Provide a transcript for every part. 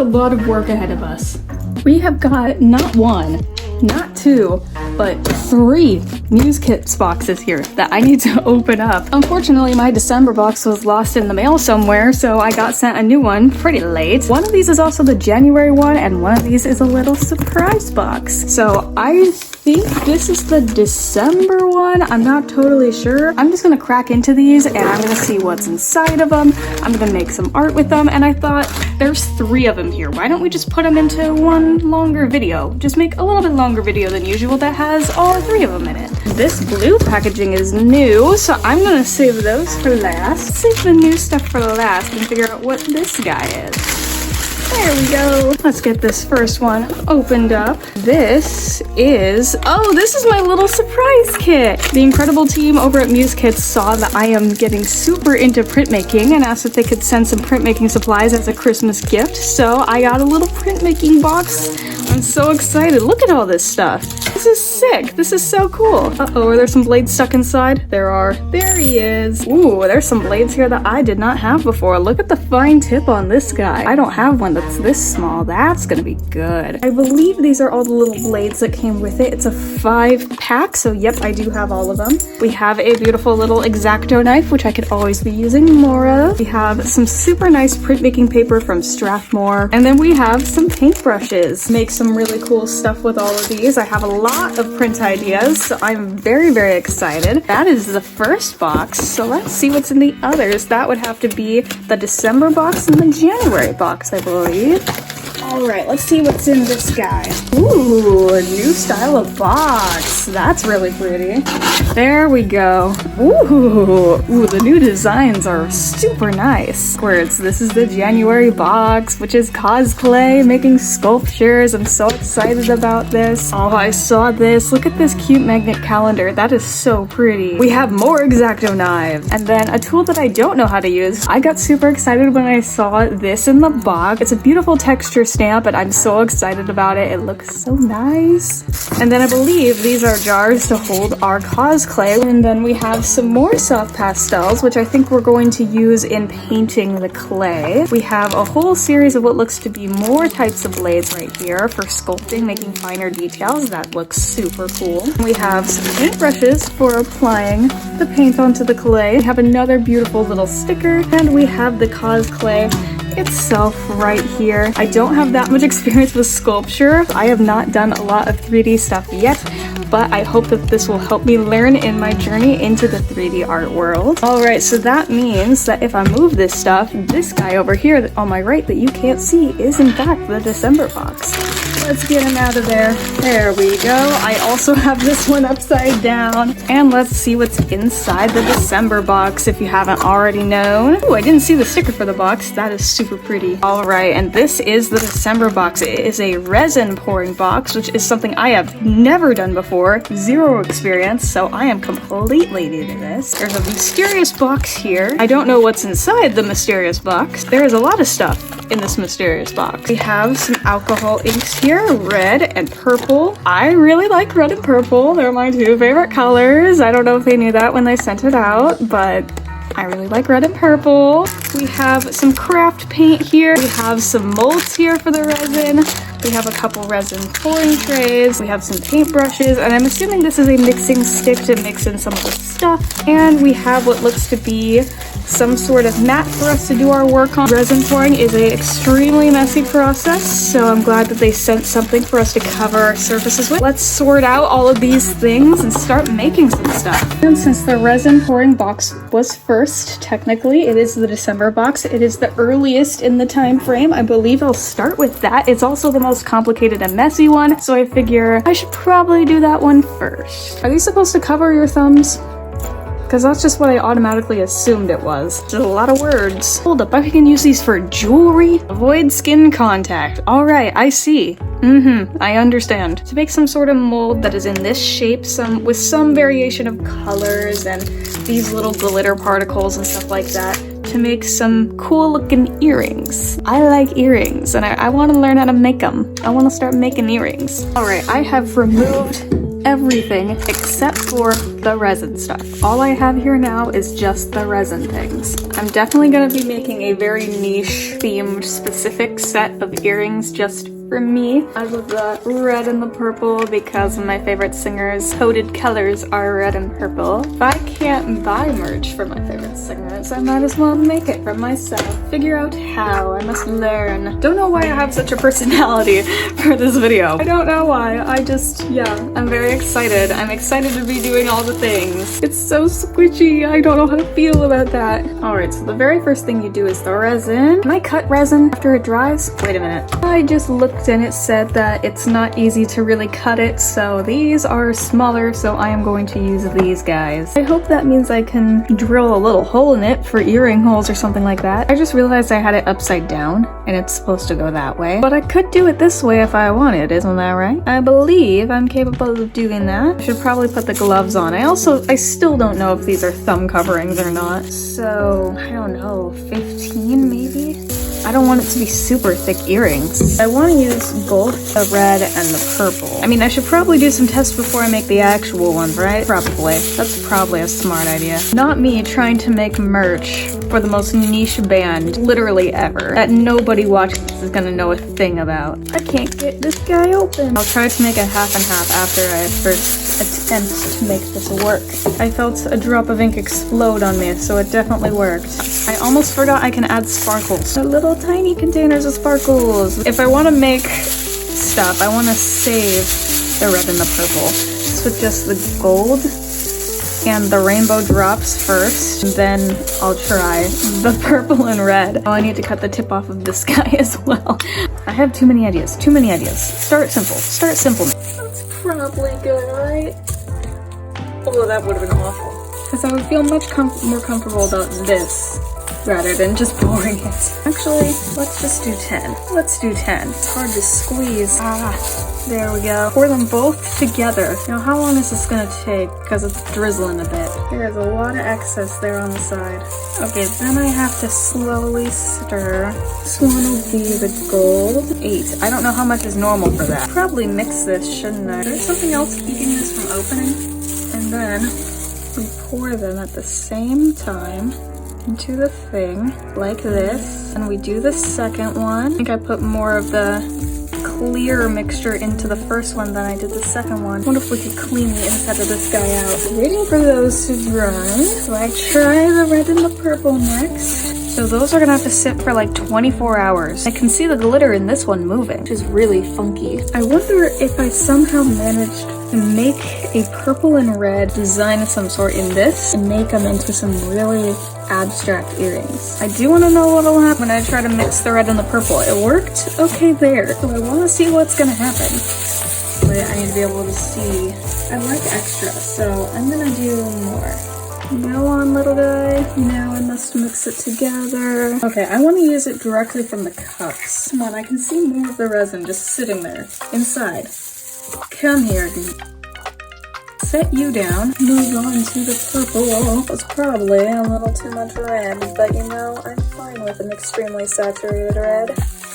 lot of work ahead of us. We have got not one, not two, but 3 Muse Kits boxes here that I need to open up. Unfortunately, my December box was lost in the mail somewhere, so I got sent a new one pretty late. One of these is also the January one, and one of these is a little surprise box. So I think this is the December one. I'm not totally sure. I'm just gonna crack into these and I'm gonna see what's inside of them. I'm gonna make some art with them, and I thought there's 3 of them here. Why don't we just put them into one longer video? Just make a little bit longer video than usual that has all 3 of them in it. This blue packaging is new, so I'm gonna save those for last. Save the new stuff for last and figure out what this guy is. There we go. Let's get this first one opened up. This is my little surprise kit. The incredible team over at Muse Kits saw that I am getting super into printmaking and asked if they could send some printmaking supplies as a Christmas gift. So I got a little printmaking box. I'm so excited. Look at all this stuff. This is sick. This is so cool. Uh-oh, are there some blades stuck inside? There are. There he is. Ooh, there's some blades here that I did not have before. Look at the fine tip on this guy. I don't have one that's this small. That's gonna be good. I believe these are all the little blades that came with it. It's a 5-pack, so yep, I do have all of them. We have a beautiful little X-Acto knife, which I could always be using more of. We have some super nice printmaking paper from Strathmore. And then we have some paintbrushes. Make some really cool stuff with all of these. I have a lot of print ideas, so I'm very, very excited. That is the first box, so let's see what's in the others. That would have to be the December box and the January box, I believe. All right, let's see what's in this guy. Ooh, a new style of box. That's really pretty. There we go. Ooh, the new designs are super nice. Words. This is the January box, which is cosplay, making sculptures. I'm so excited about this. Oh, I saw this. Look at this cute magnet calendar. That is so pretty. We have more X-Acto knives. And then a tool that I don't know how to use. I got super excited when I saw this in the box. It's a beautiful texture stamp, and I'm so excited about it. It looks so nice. And then I believe these are jars to hold our cosplay. And then we have some more soft pastels, which I think we're going to use in painting the clay. We have a whole series of what looks to be more types of blades right here for sculpting, making finer details. That looks super cool. We have some paintbrushes for applying the paint onto the clay. We have another beautiful little sticker, and we have the cosplay itself right here. I don't have that much experience with sculpture. I have not done a lot of 3D stuff yet, but I hope that this will help me learn in my journey into the 3D art world. All right, so that means that if I move this stuff, this guy over here on my right that you can't see is in fact the December box. Let's get him out of there. There we go. I also have this one upside down. And let's see what's inside the December box if you haven't already known. Oh, I didn't see the sticker for the box. That is super pretty. All right, and this is the December box. It is a resin pouring box, which is something I have never done before. 0 experience, so I am completely new to this. There's a mysterious box here. I don't know what's inside the mysterious box. There is a lot of stuff in this mysterious box. We have some alcohol inks here. Red and purple. I really like red and purple. They're my 2 favorite colors. I don't know if they knew that when they sent it out, but I really like red and purple. We have some craft paint here. We have some molds here for the resin. We have a couple resin pouring trays. We have some paintbrushes, and I'm assuming this is a mixing stick to mix in some of the stuff. And we have what looks to be some sort of mat for us to do our work on. Resin pouring is an extremely messy process, so I'm glad that they sent something for us to cover our surfaces with. Let's sort out all of these things and start making some stuff. And since the resin pouring box was first, technically, it is the December box. It is the earliest in the time frame. I believe I'll start with that. It's also the most complicated and messy one, so I figure I should probably do that one first. Are these supposed to cover your thumbs? Because that's just what I automatically assumed it was. Just a lot of words. Hold up, I can use these for jewelry? Avoid skin contact. All right, I see. I understand. To make some sort of mold that is in this shape, with some variation of colors and these little glitter particles and stuff like that, to make some cool looking earrings. I like earrings, and I want to learn how to make them. I want to start making earrings. All right, I have removed everything except for the resin stuff. All I have here now is just the resin things. I'm definitely going to be making a very niche themed specific set of earrings just for me. I love the red and the purple because my favorite singers' coded colors are red and purple. If I can't buy merch for my favorite singers, I might as well make it for myself. Figure out how. I must learn. Don't know why I have such a personality for this video. I don't know why. I'm very excited. I'm excited to be doing all the things. It's so squishy. I don't know how to feel about that. Alright, so the very first thing you do is the resin. Can I cut resin after it dries? Wait a minute. I just looked and it said that it's not easy to really cut it, so these are smaller, so I am going to use these guys. I hope that means I can drill a little hole in it for earring holes or something like that. I just realized I had it upside down and it's supposed to go that way, but I could do it this way if I wanted, isn't that right? I believe I'm capable of doing that. I should probably put the gloves on. I still don't know if these are thumb coverings or not, so I don't know, 15 maybe? I don't want it to be super thick earrings. I want to use both the red and the purple. I mean, I should probably do some tests before I make the actual ones, right? Probably. That's probably a smart idea. Not me trying to make merch for the most niche band literally ever that nobody watching this is gonna know a thing about. I can't get this guy open. I'll try to make it half and half after I first attempt to make this work. I felt a drop of ink explode on me, so it definitely worked. I almost forgot I can add sparkles. The little tiny containers of sparkles. If I want to make stuff, I want to save the red and the purple. Just with just the gold and the rainbow drops first, and then I'll try the purple and red. Oh, I need to cut the tip off of this guy as well. I have too many ideas, too many ideas. Start simple, start simple. That's probably good, right? Although that would have been awful. Because I would feel much more comfortable about this rather than just pouring it. Actually, let's just do 10. Let's do 10. It's hard to squeeze. There we go. Pour them both together. Now, how long is this gonna take? Because it's drizzling a bit. There's a lot of excess there on the side. Okay, then I have to slowly stir. This one will be the gold. 8. I don't know how much is normal for that. Probably mix this, shouldn't I? There's something else keeping this from opening. And then we pour them at the same time into the thing, like this, and we do the second one. I think I put more of the clear mixture into the first one than I did the second one. I wonder if we could clean the inside of this guy out. Waiting for those to dry. So I try the red and the purple next. So those are gonna have to sit for like 24 hours. I can see the glitter in this one moving, which is really funky. I wonder if I somehow managed to make a purple and red design of some sort in this and make them into some really abstract earrings. I do want to know what'll happen when I try to mix the red and the purple. It worked okay there, so I want to see what's gonna happen. But I need to be able to see. I like extra, so I'm gonna do more. Go on, little guy. Now I must mix it together. Okay, I want to use it directly from the cups. Come on, I can see more of the resin just sitting there inside. Come here, dude. Set you down. Move on to the purple. It was probably a little too much red, but you know, I'm fine with an extremely saturated red.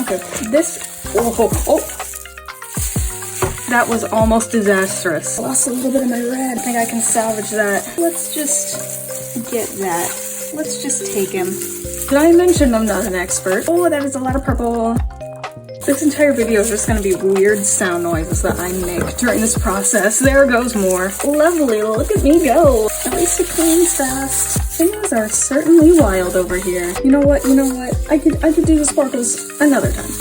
Okay, this. Oh. That was almost disastrous. I lost a little bit of my red. I think I can salvage that. Let's just get that. Let's just take him. Did I mention I'm not an expert? Oh, that is a lot of purple. This entire video is just gonna be weird sound noises that I make during this process. There goes more. Lovely, look at me go. At least it cleans fast. Things are certainly wild over here. You know what? I could do the sparkles another time.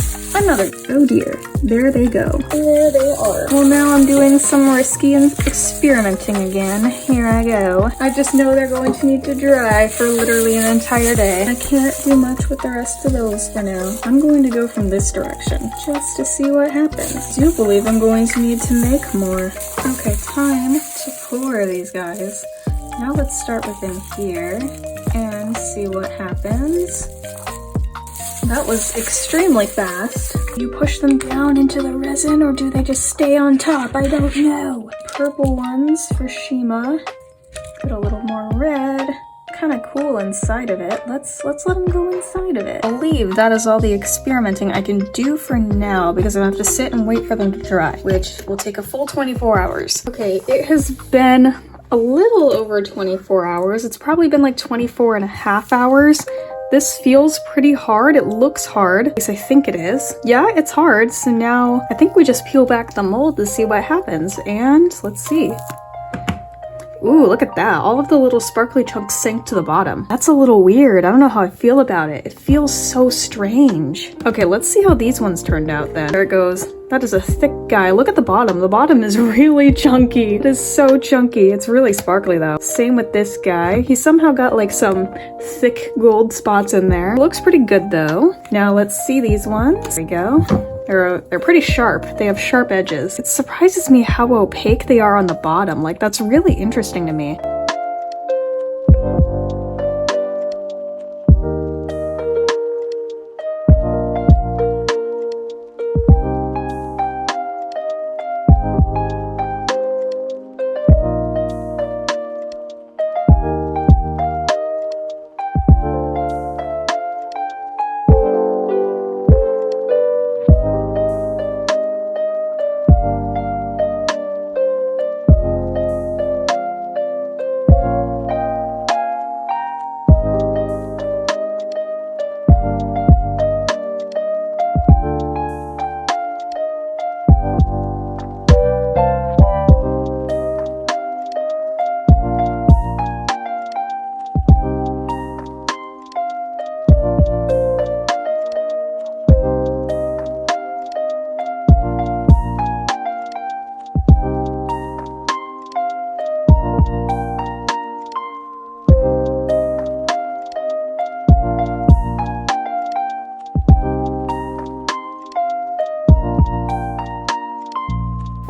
Oh dear, there they go. There they are. Well, now I'm doing some risky and experimenting again. Here I go. I just know they're going to need to dry for literally an entire day. I can't do much with the rest of those for now. I'm going to go from this direction just to see what happens. I do believe I'm going to need to make more. Okay, time to pour these guys. Now let's start with in here and see what happens. That was extremely fast. You push them down into the resin, or do they just stay on top? I don't know. Purple ones for Shima. Put a little more red. kind of cool inside of it. Let's let them go inside of it. I believe that is all the experimenting I can do for now because I'm gonna have to sit and wait for them to dry, which will take a full 24 hours. Okay, it has been a little over 24 hours. It's probably been like 24 and a half hours. This feels pretty hard. It looks hard. At least I think it is. Yeah, it's hard. So now I think we just peel back the mold to see what happens. And let's see. Ooh, look at that. All of the little sparkly chunks sank to the bottom. That's a little weird. I don't know how I feel about it. It feels so strange. Okay, let's see how these ones turned out then. There it goes. That is a thick guy. Look at the bottom. The bottom is really chunky. It is so chunky. It's really sparkly though. Same with this guy. He somehow got like some thick gold spots in there. Looks pretty good though. Now let's see these ones. There we go. They're pretty sharp. They have sharp edges. It surprises me how opaque they are on the bottom. Like, that's really interesting to me.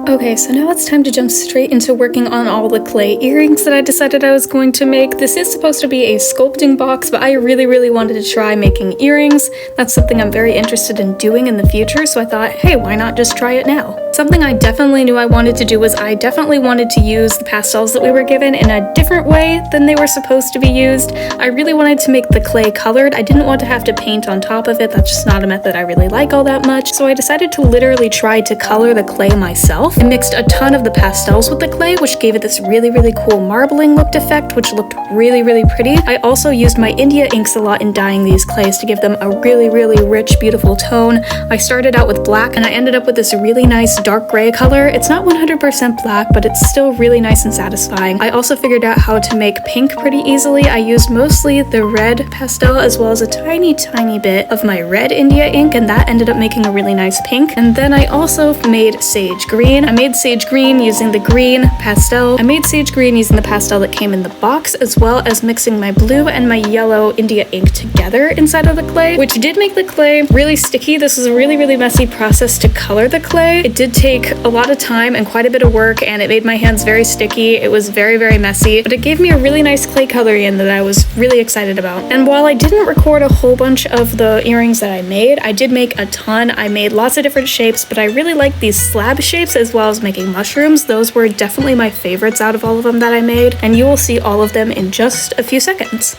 Okay, so now it's time to jump straight into working on all the clay earrings that I decided I was going to make. This is supposed to be a sculpting box, but I really wanted to try making earrings. That's something I'm very interested in doing in the future, so I thought, hey, why not just try it now? Something I definitely knew I wanted to do was I definitely wanted to use the pastels that we were given in a different way than they were supposed to be used. I really wanted to make the clay colored. I didn't want to have to paint on top of it. That's just not a method I really like all that much. So I decided to literally try to color the clay myself. I mixed a ton of the pastels with the clay, which gave it this really cool marbling looked effect, which looked really pretty. I also used my India inks a lot in dyeing these clays to give them a really rich, beautiful tone. I started out with black and I ended up with this really nice dark gray color. It's not 100% black, but it's still really nice and satisfying. I also figured out how to make pink pretty easily. I used mostly the red pastel as well as a tiny bit of my red India ink, and that ended up making a really nice pink. And then I also made sage green. I made sage green using the green pastel. I made sage green using the pastel that came in the box, as well as mixing my blue and my yellow India ink together inside of the clay, which did make the clay really sticky. This was a really messy process to color the clay. It did take a lot of time and quite a bit of work, and it made my hands very sticky. It was very messy, but it gave me a really nice clay color in that I was really excited about. And while I didn't record a whole bunch of the earrings that I did make a ton. I made lots of different shapes, but I really liked these slab shapes as well as making mushrooms. Those were definitely my favorites out of all of them that I made, and you will see all of them in just a few seconds.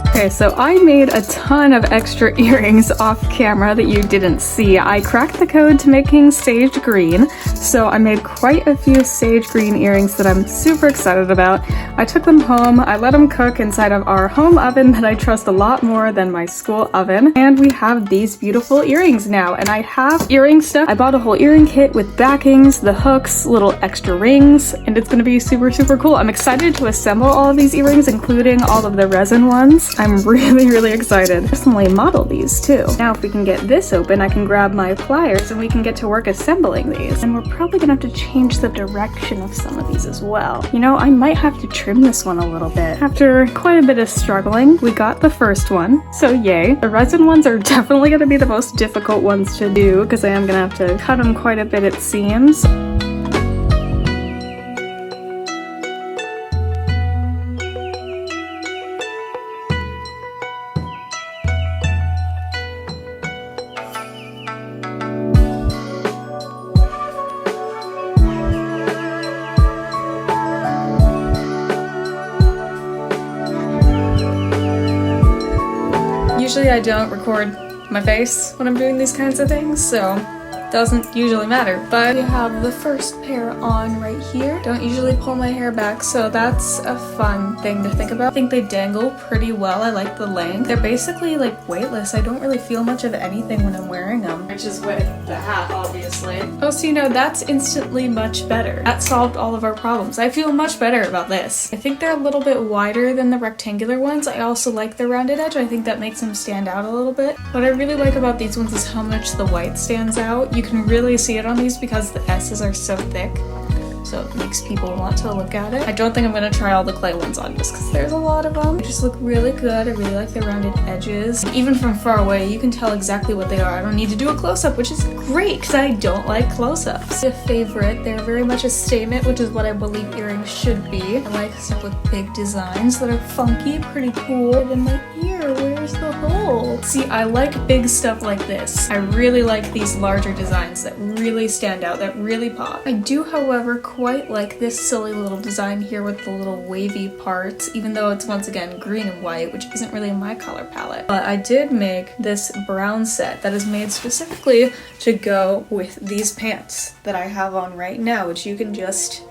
Okay, so I made a ton of extra earrings off camera that you didn't see. I cracked the code to making sage green, so I made quite a few sage green earrings that I'm super excited about. I took them home, I let them cook inside of our home oven that I trust a lot more than my school oven, and we have these beautiful earrings now. And I have earring stuff. I bought a whole earring kit with backings, the hooks, little extra rings, and it's gonna be super cool. I'm excited to assemble all of these earrings, including all of the resin ones. I'm really excited. I personally model these too. Now if we can get this open, I can grab my pliers and we can get to work assembling these. And we're probably gonna have to change the direction of some of these as well. You know, I might have to trim this one a little bit. After quite a bit of struggling, we got the first one, so yay. The resin ones are definitely gonna be the most difficult ones to do because I am gonna have to cut them quite a bit at seams. Usually I don't record my face when I'm doing these kinds of things, so it doesn't usually matter. But we have the first pair on right here. Don't usually pull my hair back, so that's a fun thing to think about. I think they dangle pretty well. I like the length. They're basically like weightless. I don't really feel much of anything when I'm wearing them. Which is with the hat, obviously. Oh, so you know, that's instantly much better. That solved all of our problems. I feel much better about this. I think they're a little bit wider than the rectangular ones. I also like the rounded edge. I think that makes them stand out a little bit. What I really like about these ones is how much the white stands out. You can really see it on these because the S's are so thick. So it makes people want to look at it. I don't think I'm gonna try all the clay ones on just because there's a lot of them. They just look really good. I really like the rounded edges. Even from far away, you can tell exactly what they are. I don't need to do a close-up, which is great because I don't like close-ups. A favorite, they're very much a statement, which is what I believe earrings should be. I like stuff with big designs that are funky, pretty cool. And in my ear, where's the hole? See, I like big stuff like this. I really like these larger designs that really stand out, that really pop. I do, however, quite like this silly little design here with the little wavy parts, even though it's once again green and white, which isn't really my color palette. But I did make this brown set that is made specifically to go with these pants that I have on right now, which you can just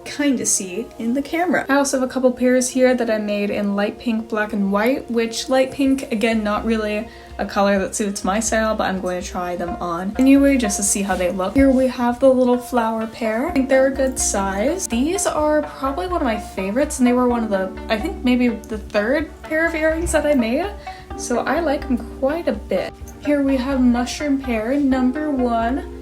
kind of see in the camera. I also have a couple pairs here that I made in light pink, black, and white, which light pink, again, not really a color that suits my style, but I'm going to try them on anyway just to see how they look. Here we have the little flower pair. I think they're a good size. These are probably one of my favorites, and they were one of the, I think maybe the third pair of earrings that I made, so I like them quite a bit. Here we have mushroom pair number 1.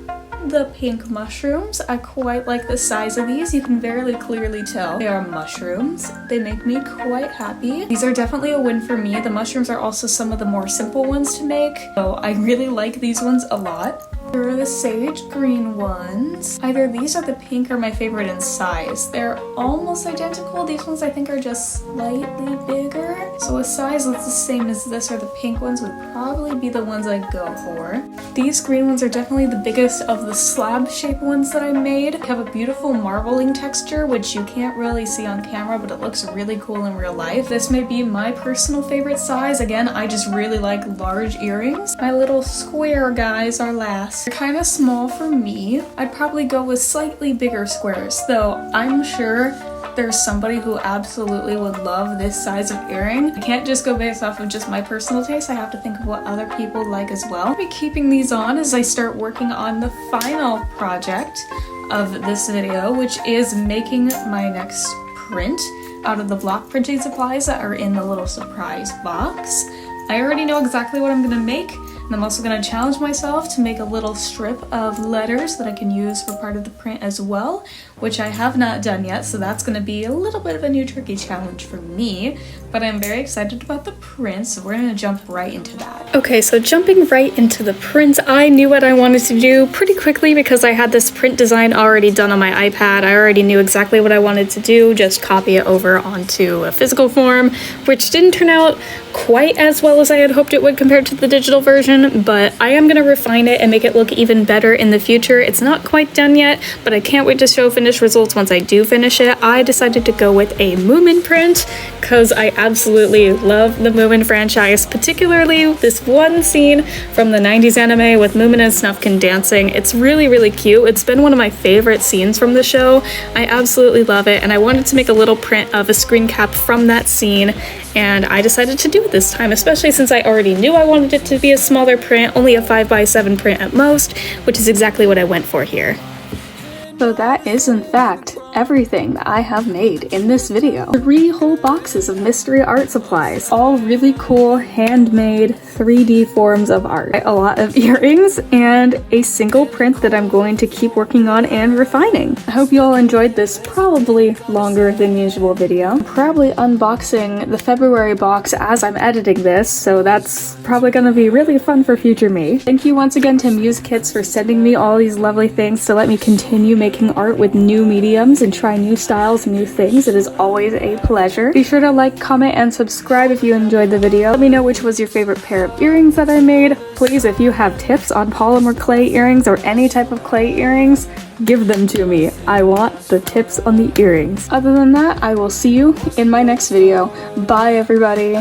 The pink mushrooms. I quite like the size of these. You can very clearly tell they are mushrooms. They make me quite happy. These are definitely a win for me. The mushrooms are also some of the more simple ones to make, so I really like these ones a lot. Here are the sage green ones. Either these or the pink are my favorite in size. They're almost identical. These ones I think are just slightly bigger. So a size that's the same as this or the pink ones would probably be the ones I'd go for. These green ones are definitely the biggest of the slab shape ones that I made. They have a beautiful marbling texture, which you can't really see on camera, but it looks really cool in real life. This may be my personal favorite size. Again, I just really like large earrings. My little square guys are last. They're kind of small for me. I'd probably go with slightly bigger squares, though I'm sure there's somebody who absolutely would love this size of earring. I can't just go based off of just my personal taste. I have to think of what other people like as well. I'll be keeping these on as I start working on the final project of this video, which is making my next print out of the block printing supplies that are in the little surprise box. I already know exactly what I'm gonna make. And I'm also going to challenge myself to make a little strip of letters that I can use for part of the print as well, which I have not done yet, so that's going to be a little bit of a new tricky challenge for me, but I'm very excited about the print, so we're going to jump right into that. Okay, so jumping right into the print, I knew what I wanted to do pretty quickly because I had this print design already done on my iPad. I already knew exactly what I wanted to do, just copy it over onto a physical form, which didn't turn out quite as well as I had hoped it would compared to the digital version, but I am going to refine it and make it look even better in the future. It's not quite done yet, but I can't wait to show finished results once I do finish it. I decided to go with a Moomin print because I absolutely love the Moomin franchise, particularly this one scene from the 90s anime with Moomin and Snufkin dancing. It's really, really cute. It's been one of my favorite scenes from the show. I absolutely love it, and I wanted to make a little print of a screen cap from that scene, and I decided to do it this time, especially since I already knew I wanted it to be a smaller print, only a 5x7 print at most, which is exactly what I went for here. So that is in fact everything that I have made in this video. 3 whole boxes of mystery art supplies, all really cool handmade 3D forms of art. A lot of earrings and a single print that I'm going to keep working on and refining. I hope you all enjoyed this probably longer than usual video. I'm probably unboxing the February box as I'm editing this, so that's probably gonna be really fun for future me. Thank you once again to Muse Kits for sending me all these lovely things to let me continue making art with new mediums and try new styles, new things. It is always a pleasure. Be sure to like, comment, and subscribe if you enjoyed the video. Let me know which was your favorite pair of earrings that I made. Please, if you have tips on polymer clay earrings or any type of clay earrings, give them to me. I want the tips on the earrings. Other than that, I will see you in my next video. Bye, everybody.